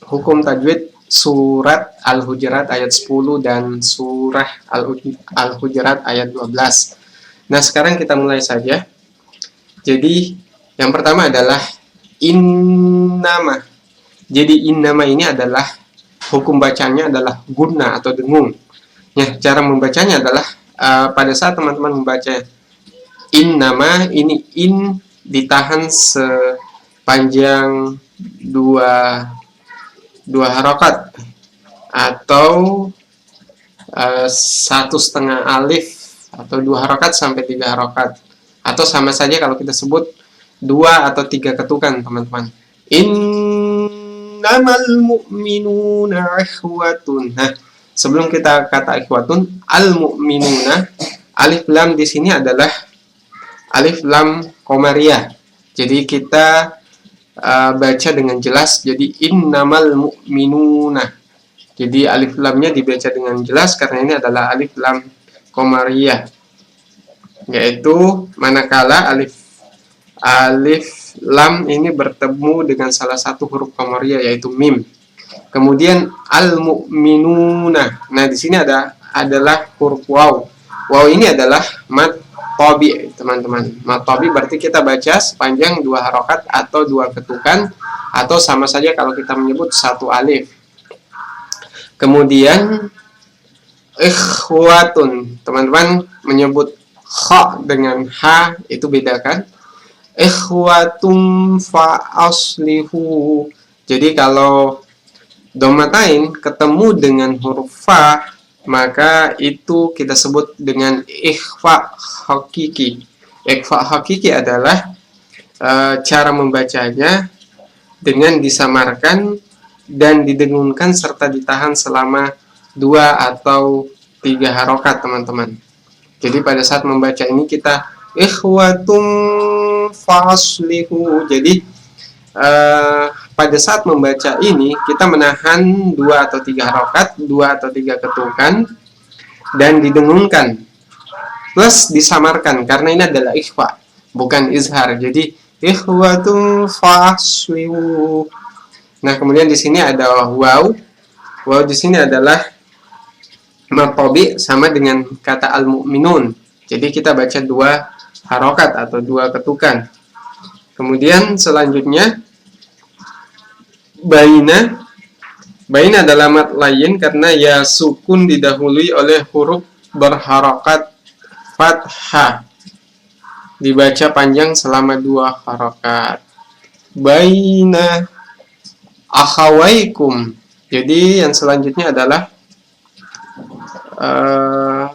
hukum tajwid surat Al-Hujurat ayat 10 dan surah Al-Hujurat ayat 12. Nah, sekarang kita mulai saja. Jadi, yang pertama adalah innama. Jadi, innama ini adalah hukum bacanya adalah gunna atau dengung. Ya, cara membacanya adalah pada saat teman-teman membaca innama, ini in ditahan sepanjang dua harokat atau 1,5 alif atau 2 harokat sampai 3 harokat, atau sama saja kalau kita sebut 2 atau 3 ketukan, teman-teman. Innamal mu'minuna ikhwatun. Nah, sebelum kita kata ikhwatun, al mu'minuna, alif lam di sini adalah alif lam qamariyah. Jadi kita baca dengan jelas, jadi innamal mu'minuna. Jadi alif lamnya dibaca dengan jelas karena ini adalah alif lam qamariyah, yaitu manakala alif lam ini bertemu dengan salah satu huruf qamariyah yaitu mim. Kemudian al mu'minuna. Nah, di sini adalah huruf waw. Waw ini adalah mat tobi, teman-teman. Mat tobi berarti kita baca sepanjang 2 harokat atau 2 ketukan, atau sama saja kalau kita menyebut 1 alif. Kemudian ikhwatun, teman-teman menyebut kha dengan ha itu bedakan. Ikhwatum fa aslihu. Jadi kalau domatain ketemu dengan huruf fa, maka itu kita sebut dengan ikhfa hakiki. Ikhfa hakiki adalah cara membacanya dengan disamarkan dan didengungkan serta ditahan selama 2 atau 3 harokat, teman-teman. Jadi pada saat membaca ini kita ikhwatum faslihu. Jadi pada saat membaca ini kita menahan 2 atau 3 harokat, 2 atau 3 ketukan, dan didengungkan plus disamarkan karena ini adalah ikhfa, bukan izhar. Jadi ikhwatum faslihu. Nah, kemudian di sini ada waw. Waw di sini adalah matobi sama dengan kata al-mu'minun. Jadi kita baca 2 harokat atau 2 ketukan. Kemudian selanjutnya baina. Baina adalah mat lain karena ya sukun didahului oleh huruf berharokat fathah. Dibaca panjang selama 2 harokat. Baina akhawaikum. Jadi yang selanjutnya adalah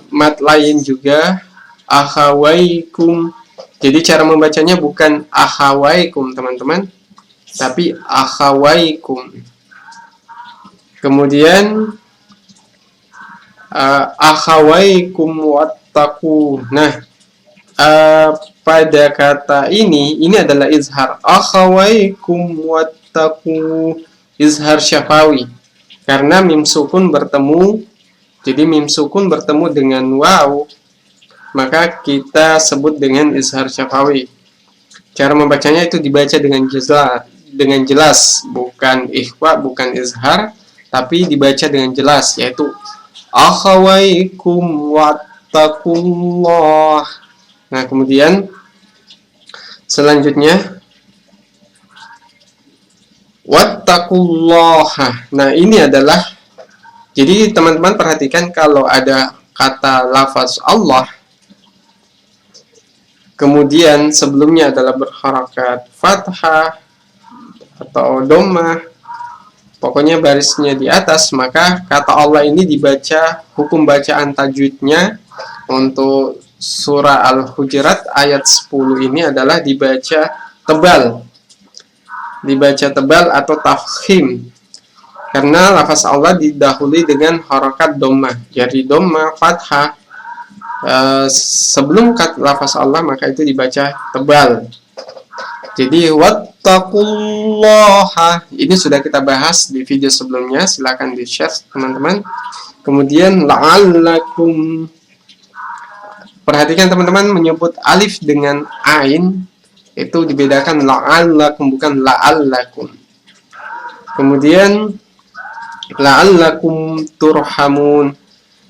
mat lain juga akhawaikum. Jadi cara membacanya bukan akhawaikum, teman-teman, tapi akhawaikum. Kemudian akhawaikum wattaqu. Nah, pada kata ini adalah izhar. Akhawaikum wattaqu, izhar syafawi. Karena mim sukun bertemu, jadi mim sukun bertemu dengan waw, maka kita sebut dengan izhar syafawi. Cara membacanya itu dibaca dengan jelas, bukan ikhfa, bukan izhar, tapi dibaca dengan jelas, yaitu akhawaikum wattaqullah. Nah, kemudian selanjutnya wattaqullaha. Nah, ini adalah, jadi teman-teman perhatikan kalau ada kata lafaz Allah kemudian sebelumnya adalah berharakat fathah atau dhammah, pokoknya barisnya di atas, maka kata Allah ini dibaca, hukum bacaan tajwidnya untuk surah Al-Hujurat ayat 10 ini adalah dibaca tebal. Dibaca tebal atau tafkhim. Karena lafaz Allah didahului dengan harakat dhammah. Jadi dhammah fathah sebelum kata lafaz Allah, maka itu dibaca tebal. Jadi wattaqullaha ini sudah kita bahas di video sebelumnya, silakan di-share teman-teman. Kemudian la'allakum. Perhatikan teman-teman, menyebut alif dengan ain itu dibedakan, la'allakum bukan la'allakum. Kemudian la'allakum turhamun.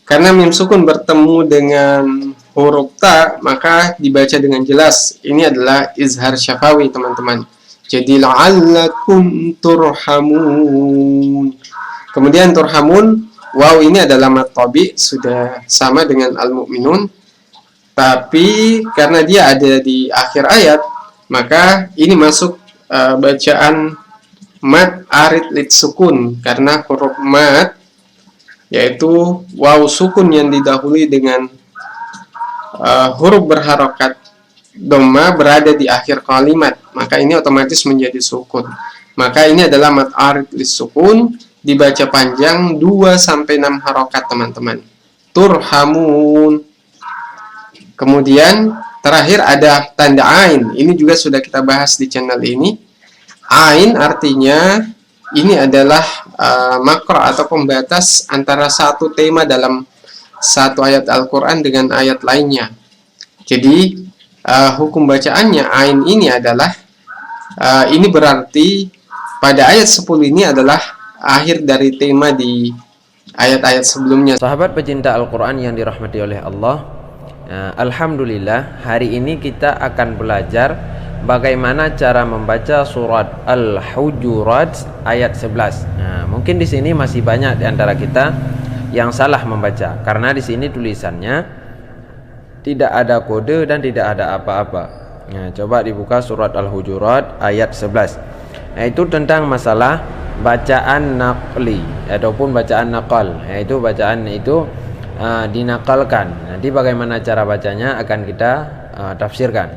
Karena mim sukun bertemu dengan huruf ta, maka dibaca dengan jelas. Ini adalah izhar syafawi, teman-teman. Jadi la'allakum turhamun. Kemudian turhamun, waw ini adalah mad tabi, sudah sama dengan al-mu'minun. Tapi karena dia ada di akhir ayat, maka ini masuk bacaan mad arid lid sukun, karena huruf mad yaitu waw sukun yang didahului dengan huruf berharokat dhamma berada di akhir kalimat, maka ini otomatis menjadi sukun. Maka ini adalah mad arid lid sukun, dibaca panjang 2-6 harokat, teman-teman. Turhamun. Kemudian terakhir ada tanda ain. Ini juga sudah kita bahas di channel ini. Ain artinya ini adalah makro atau pembatas antara satu tema dalam satu ayat Al-Quran dengan ayat lainnya. Jadi hukum bacaannya ain ini adalah ini berarti pada ayat 10 ini adalah akhir dari tema di ayat-ayat sebelumnya. Sahabat pecinta Al-Quran yang dirahmati oleh Allah, alhamdulillah hari ini kita akan belajar bagaimana cara membaca surat Al-Hujurat ayat 11. Mungkin di sini masih banyak di antara kita yang salah membaca karena di sini tulisannya tidak ada kode dan tidak ada apa-apa. Coba dibuka surat Al-Hujurat ayat 11. Itu tentang masalah bacaan naqli ataupun bacaan naqal. Yaitu bacaan itu dinakalkan. Nanti bagaimana cara bacanya akan kita tafsirkan.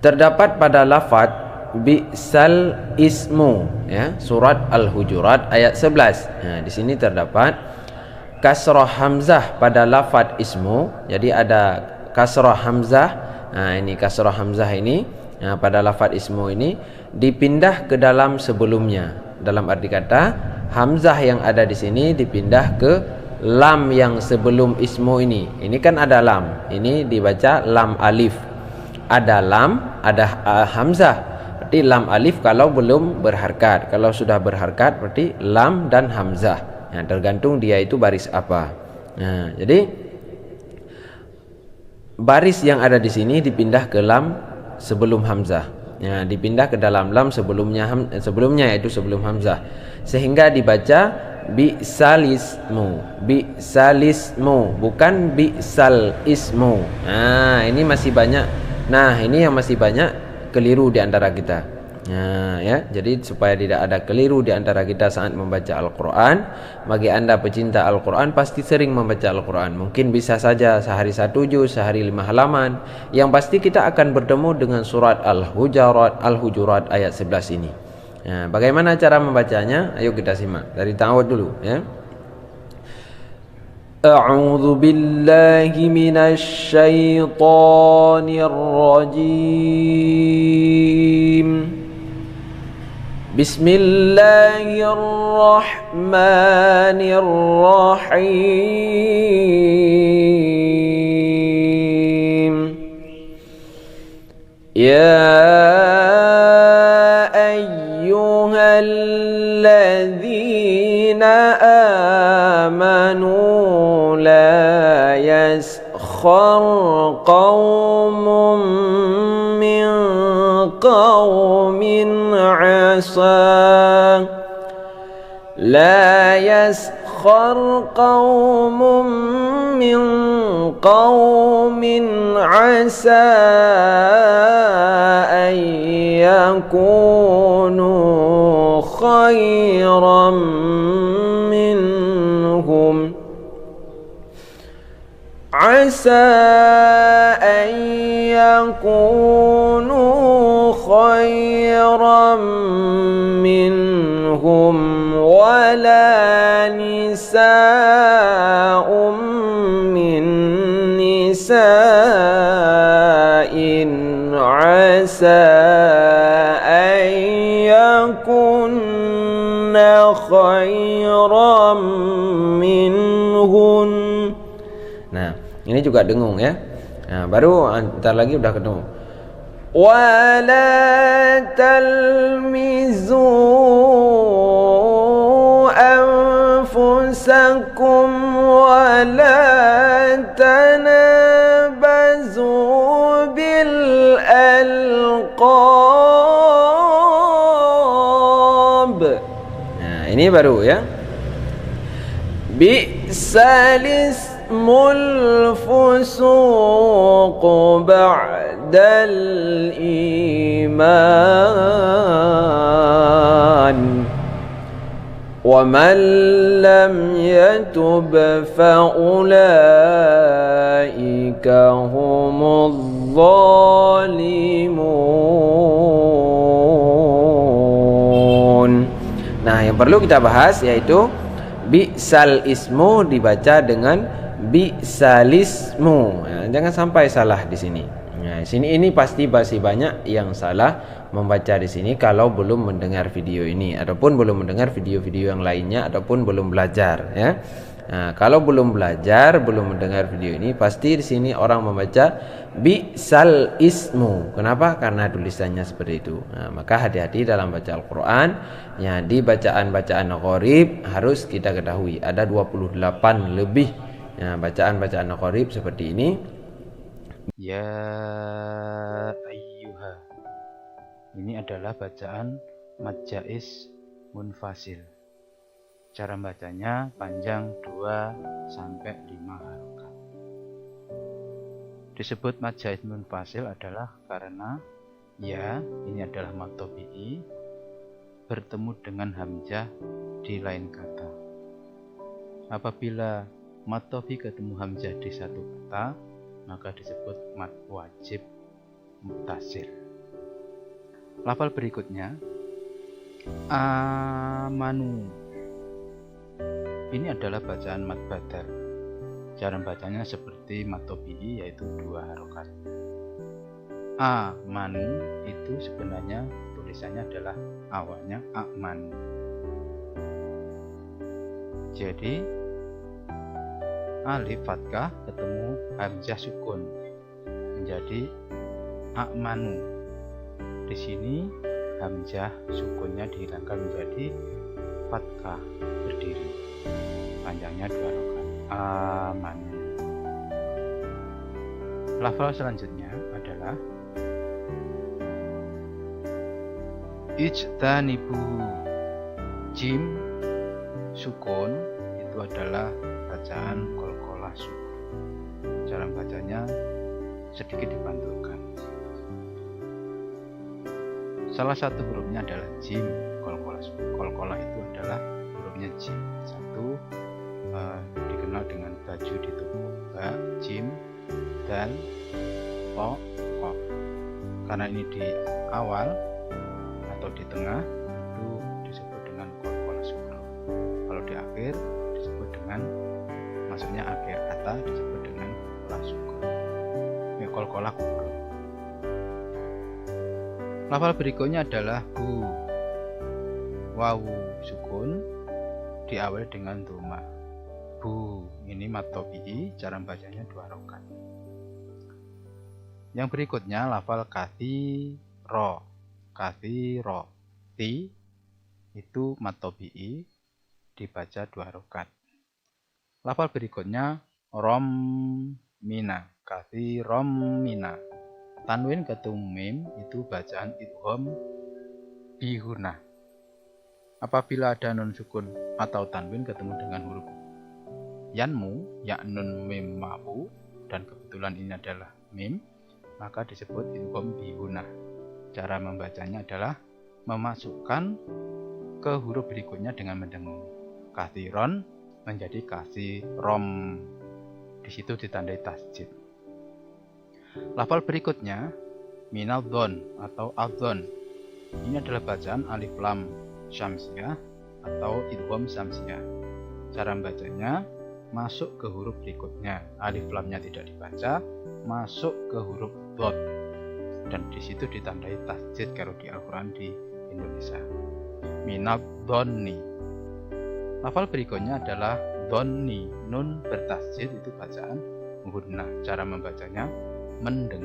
Terdapat pada lafaz bi'sal ismu, ya, surat Al-Hujurat ayat 11. Di sini terdapat kasrah hamzah pada lafaz ismu. Jadi ada kasrah hamzah. Ini kasrah hamzah ini pada lafaz ismu ini dipindah ke dalam sebelumnya. Dalam arti kata hamzah yang ada di sini dipindah ke lam yang sebelum ismu ini. Ini kan ada lam. Ini dibaca lam alif. Ada lam, ada hamzah. Berarti lam alif kalau belum berharkat. Kalau sudah berharkat berarti lam dan hamzah. Tergantung dia itu baris apa. Jadi baris yang ada di sini dipindah ke lam sebelum hamzah. Dipindah ke dalam lam sebelumnya yaitu sebelum hamzah. Sehingga dibaca bi'salismu, bi'salismu, bukan bi'sal ismu. Ini masih banyak. Ini yang masih banyak keliru di antara kita. Ya, jadi supaya tidak ada keliru di antara kita saat membaca Al-Quran, bagi anda pecinta Al-Quran pasti sering membaca Al-Quran. Mungkin bisa saja sehari 1 juz, sehari 5 halaman. Yang pasti kita akan bertemu dengan surat Al-Hujurat ayat 11 ini. Bagaimana cara membacanya? Ayo kita simak dari ta'awud dulu, ya. A'udzu billahi minasy syaithanir rajim. Bismillahirrahmanirrahim. Ya ayyuhalladzina amanu la yaskhar qaumun min qaumin asa la yaskhar qaumun min qaumin asa an yakunu khairan minhum asa an yakunu khairan minhum wala nisa'um min nisa'in asa an yakunna khairan minhun. Ini juga dengung, ya. Baru antar lagi udah ketemu. Wala talmizu أنفسكم ولا تنابزوا بالألقاب. Nah, ini baru ya. Bi'sal ismul fusuq ba'dal iman wa man lam yatub fa ulaika humuz zalimun. Nah, yang perlu kita bahas yaitu bi'sal ismu dibaca dengan bi'salismu. Ya, jangan sampai salah di sini. Nah, sini ini pasti masih banyak yang salah membaca di sini kalau belum mendengar video ini ataupun belum mendengar video-video yang lainnya ataupun belum belajar ya. Nah, kalau belum belajar, belum mendengar video ini, pasti di sini orang membaca bi'sal ismu. Kenapa? Karena tulisannya seperti itu. Nah, maka hati-hati dalam baca Al-Quran. Ya, di bacaan-bacaan gharib harus kita ketahui ada 28 lebih ya, bacaan-bacaan gharib seperti ini. Ya ayyuha. Ini adalah bacaan mad jaiz munfasil. Cara bacanya panjang 2 sampai 5 harokat. Disebut mad jaiz munfasil adalah karena ya ini adalah mad tabi'i bertemu dengan hamzah di lain kata. Apabila mad tabi'i ketemu hamzah di satu kata, maka disebut mad wajib muttasil. Lafal berikutnya amanu. Ini adalah bacaan mad badal. Cara bacanya seperti mad tabi'i yaitu 2 harokat. Amanu itu sebenarnya tulisannya adalah awalnya amanu. Jadi alif fathah ketemu hamzah sukun menjadi amanu. Di sini hamzah sukunnya dihilangkan menjadi fathah berdiri. Panjangnya 2 harokat. Amanu. Lafal selanjutnya adalah ijtanibu. Jim sukun itu adalah bacaan qalqalah sukun. Cara bacanya sedikit dipantulkan. Salah satu hurufnya adalah jim. Qalqalah itu adalah hurufnya jim. Satu dikenal dengan baju di tubuh. Ba, jim, dal, po, qaf. Karena ini di awal atau di tengah itu disebut dengan qalqalah sukun. Kalau di akhir disebut dengan, maksudnya akhir kata disebut dengan qalqalah sukun. Ya, qalqalah kubra. Lafal berikutnya adalah hu. Wawu sukun diawali dengan dhamma. Bu, ini mad tabi'i, cara bacanya 2 harokat. Yang berikutnya lafal katsira. Katsira. Ti itu mad tabi'i dibaca 2 harokat. Lafal berikutnya rommina. Katsirommina. Tanwin ketemu mim itu bacaan idgham bihunah. Apabila ada nun sukun atau tanwin ketemu dengan huruf yanmu, ya nun mim ma'u, dan kebetulan ini adalah mim, maka disebut idgham bihunah. Cara membacanya adalah memasukkan ke huruf berikutnya dengan mendengung. Katsiron menjadi katsirom. Di situ ditandai tasjid. Lafal berikutnya minadh-dhon atau adh-dhon. Ini adalah bacaan alif lam syamsiyah atau idgham syamsiyah. Cara membacanya masuk ke huruf berikutnya. Alif lamnya tidak dibaca, masuk ke huruf dhot. Dan di situ ditandai tasjid kalau di Al-Qur'an di Indonesia. Minadh-dhonni. Lafal berikutnya adalah dhonni. Nun bertasjid itu bacaan gunnah. Cara membacanya mendeng.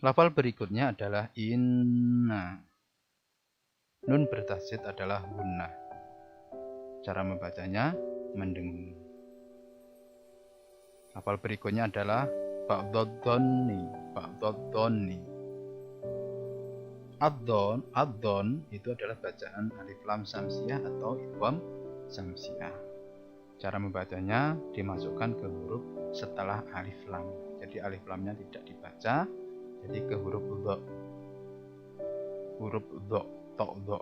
Lafal berikutnya adalah inna. Nun bertasjid adalah gunnah. Cara membacanya mendengung. Lafal berikutnya adalah ba'dod-donni. Ad-don itu adalah bacaan alif lam samsiah atau idgham samsiah. Cara membacanya dimasukkan ke huruf setelah alif lam. Jadi alif lamnya tidak dibaca, jadi ke huruf dha. Huruf dha, dha.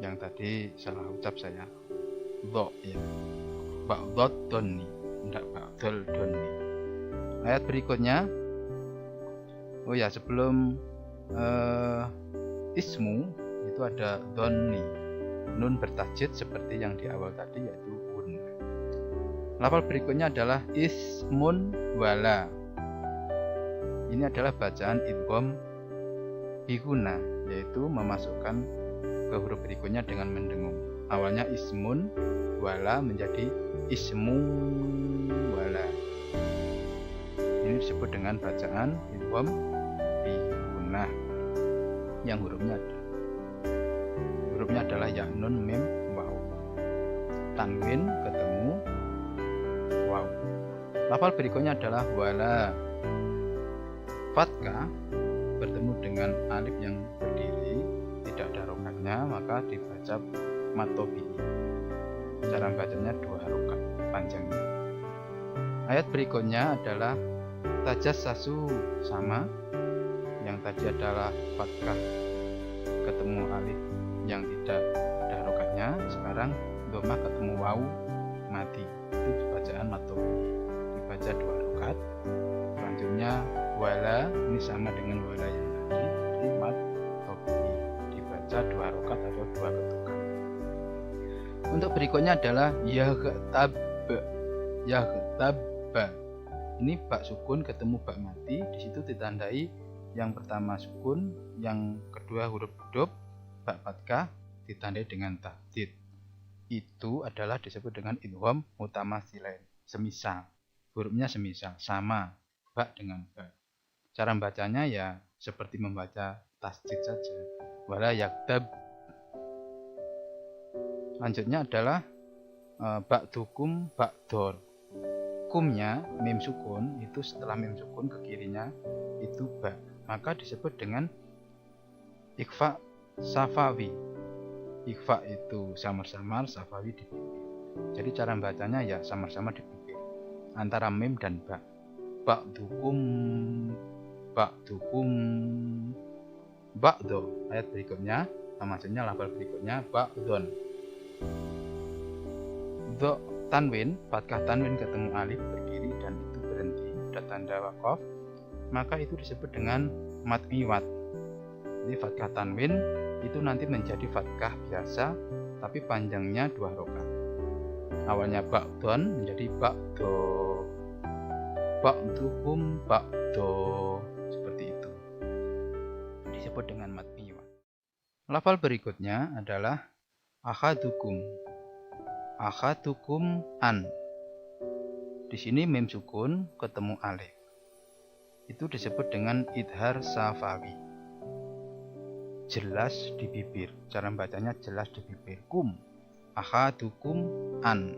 Yang tadi salah ucap saya. Dha ya. Ba'dod-donni, tidak ba'dol-donni. Ayat berikutnya. Oh ya, sebelum ismu itu ada donni. Nun bertajwid seperti yang di awal tadi, yaitu un. Lafal berikutnya adalah ismun wala. Ini adalah bacaan idgham biguna, yaitu memasukkan ke huruf berikutnya dengan mendengung. Awalnya ismun wala menjadi ismu wala. Ini disebut dengan bacaan idgham biguna yang hurufnya adalah ya, nun, mim, waw. Tanwin ketemu waw. Lafal berikutnya adalah wala. Fathah bertemu dengan alif yang berdiri, tidak ada harokatnya, maka dibaca matobi. Cara bacanya 2 harokat panjangnya. Ayat berikutnya adalah tajassasu, sama. Yang tadi adalah fathah ketemu alif yang tidak ada harokatnya. Sekarang dhammah ketemu waw mati. Itu bacaan matobi, dibaca 2 harokat. Selanjutnya wala, ini sama dengan wala yang tadi, jadi matobi, dibaca 2 harokat atau 2 ketukan. Untuk berikutnya adalah yaghtab. Ini bak sukun ketemu bak mati. Di situ ditandai yang pertama sukun, yang kedua huruf dub, bak fathah ditandai dengan tasdid. Itu adalah disebut dengan idgham mutamasilain, semisal. Hurufnya semisal, sama bak dengan bak. Cara membacanya ya seperti membaca tasdid saja. Wala yaghtab. Lanjutnya adalah ba'dukum ba'dor. Kumnya mim sukun, itu setelah mim sukun ke kirinya itu ba, maka disebut dengan ikhfa safawi. Ikhfa itu samar-samar, safawi di bibir. Jadi cara bacanya ya samar-samar di bibir antara mim dan ba. Ba'dukum ba'do. Ayat berikutnya, maksudnya lafal berikutnya ba'don. Do tanwin, fathah tanwin ketemu alif berdiri dan itu berhenti, ada tanda waqaf, maka itu disebut dengan mad iwad. Jadi fathah tanwin itu nanti menjadi fathah biasa tapi panjangnya 2 harokat. Awalnya ba'don menjadi ba'do, ba'dukum ba'do, seperti itu, disebut dengan mad iwad. Lafal berikutnya adalah akhadukum. Akhadukum an. Di sini mim sukun ketemu alif. Itu disebut dengan idhar safawi. Jelas di bibir. Cara bacanya jelas di bibir. Kum. Akhadukum an.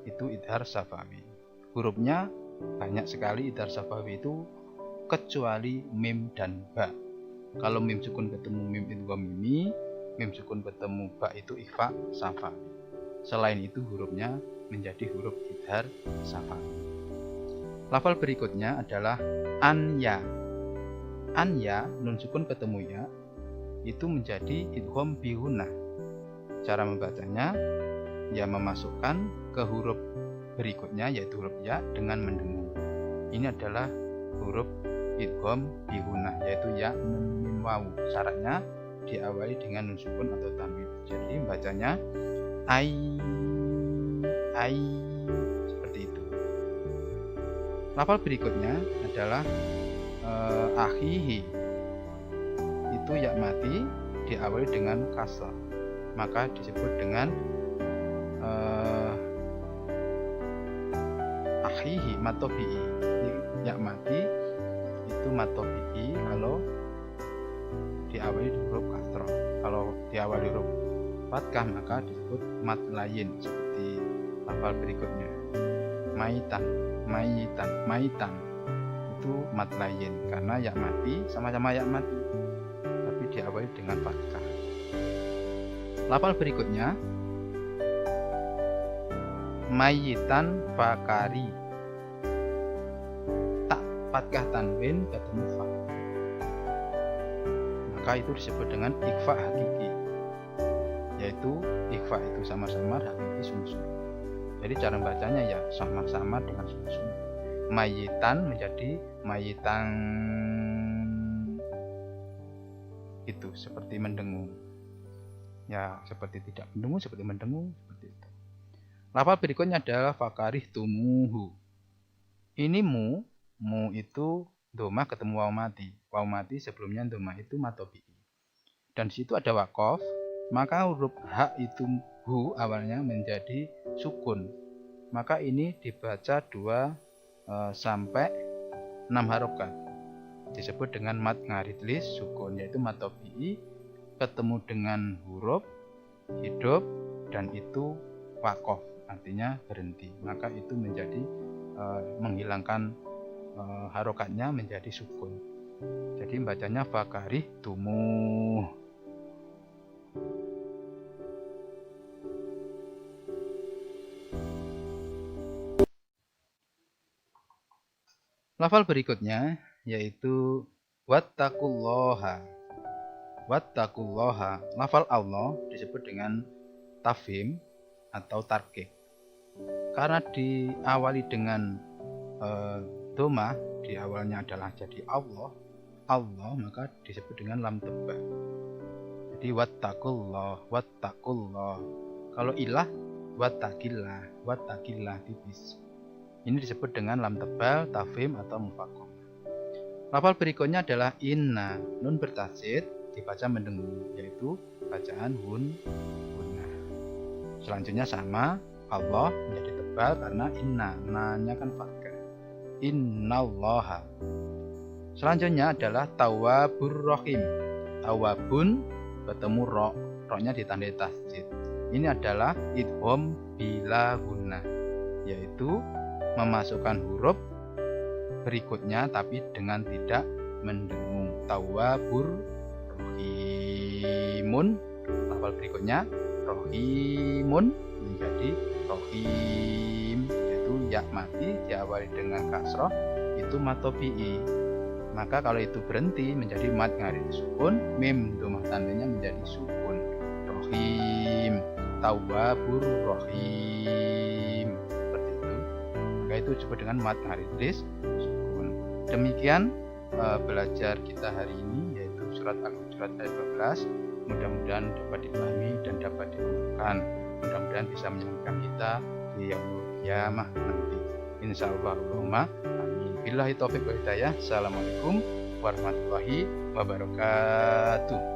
Itu idhar safawi. Hurufnya banyak sekali idhar safawi itu kecuali mim dan ba. Kalau mim sukun ketemu mim idgham mimi, mim sukun ketemu ba itu ikhfa safawi. Selain itu hurufnya menjadi huruf idhar safawi. Lafal berikutnya adalah anya. Anya, nun sukun ketemu ya, itu menjadi idgham bihunah. Cara membacanya ya memasukkan ke huruf berikutnya yaitu huruf ya dengan mendengung. Ini adalah huruf idgham bihunah, yaitu ya, nun, mim, waw. Syaratnya diawali dengan nun sukun atau tanwin. Jadi bacanya ai, seperti itu. Lafal berikutnya adalah akhihi. Itu ya mati diawali dengan kasrah, maka disebut dengan akhihi matobi'i. Ya mati itu matobi'i kalau diawali huruf kasrah. Kalau diawali huruf fathah maka disebut mad layin seperti lafal berikutnya. Maitan, mayitan, maitan itu mad layin karena ya mati sama-sama ya mati tapi diawali dengan fathah. Lafal berikutnya mayitan fakari, tak fathah tanwin ketemu fa, maka itu disebut dengan ikhfa hakiki, yaitu ikhfa itu samar-samar, hakiki sumber-sumber. Jadi cara bacanya ya samar-samar dengan sumber-sumber. Mayitan menjadi mayitan, itu seperti mendengung, ya seperti tidak mendengung, seperti mendengung, seperti itu. Lafal berikutnya adalah fakarih tumuhu. Ini mu itu doma ketemu waw mati. Waw mati sebelumnya doma itu matobi'i. Dan di situ ada wakof, maka huruf hak itu hu awalnya menjadi sukun. Maka ini dibaca 2 sampai 6 harokat. Disebut dengan mad ngaridlis sukun, yaitu matobi'i ketemu dengan huruf hidup dan itu wakof, artinya berhenti. Maka itu menjadi menghilangkan harokatnya menjadi sukun. Jadi bacanya fakarih tumuh. Lafal berikutnya yaitu wattaqullaha. Wattaqullaha, lafal Allah disebut dengan tafhim atau tarkik. Karena diawali dengan doma, di awalnya adalah jadi Allah, maka disebut dengan lam tebal. Jadi wattaqullah, wattaqullah. Kalau ilah, wattaqillah tipis. Ini disebut dengan lam tebal, tafhim atau mufakham. Lafal berikutnya adalah inna, nun bertasydid dibaca mendengung, yaitu bacaan hunna. Selanjutnya sama, Allah menjadi tebal karena inna, nanya kan fathah. Innallaha. Selanjutnya adalah tawwabur rahim. Tawwabun ketemu ro, ro-nya ditandai tasydid. Ini adalah idgham bila hunna, yaitu memasukkan huruf berikutnya tapi dengan tidak mendengung. Tawwabur rahimun. Lafal berikutnya rahimun menjadi rahim, yaitu ya mati diawali dengan kasroh itu matobi'i. Maka kalau itu berhenti menjadi mad ngaridlis sukun, mim domah tandanya menjadi sukun. Rahim, tawwabur rahim, seperti itu. Maka itu disebut dengan mad ngaridlis sukun. Demikian belajar kita hari ini, yaitu surat Al-Hujurat ayat 12. Mudah-mudahan dapat dipahami dan dapat diamalkan. Mudah-mudahan bisa menyelamatkan kita di yaumul qiyamah nanti. Insyaallah Allahumma amin. Billahi taufiq wal hidayah. Assalamualaikum warahmatullahi wabarakatuh.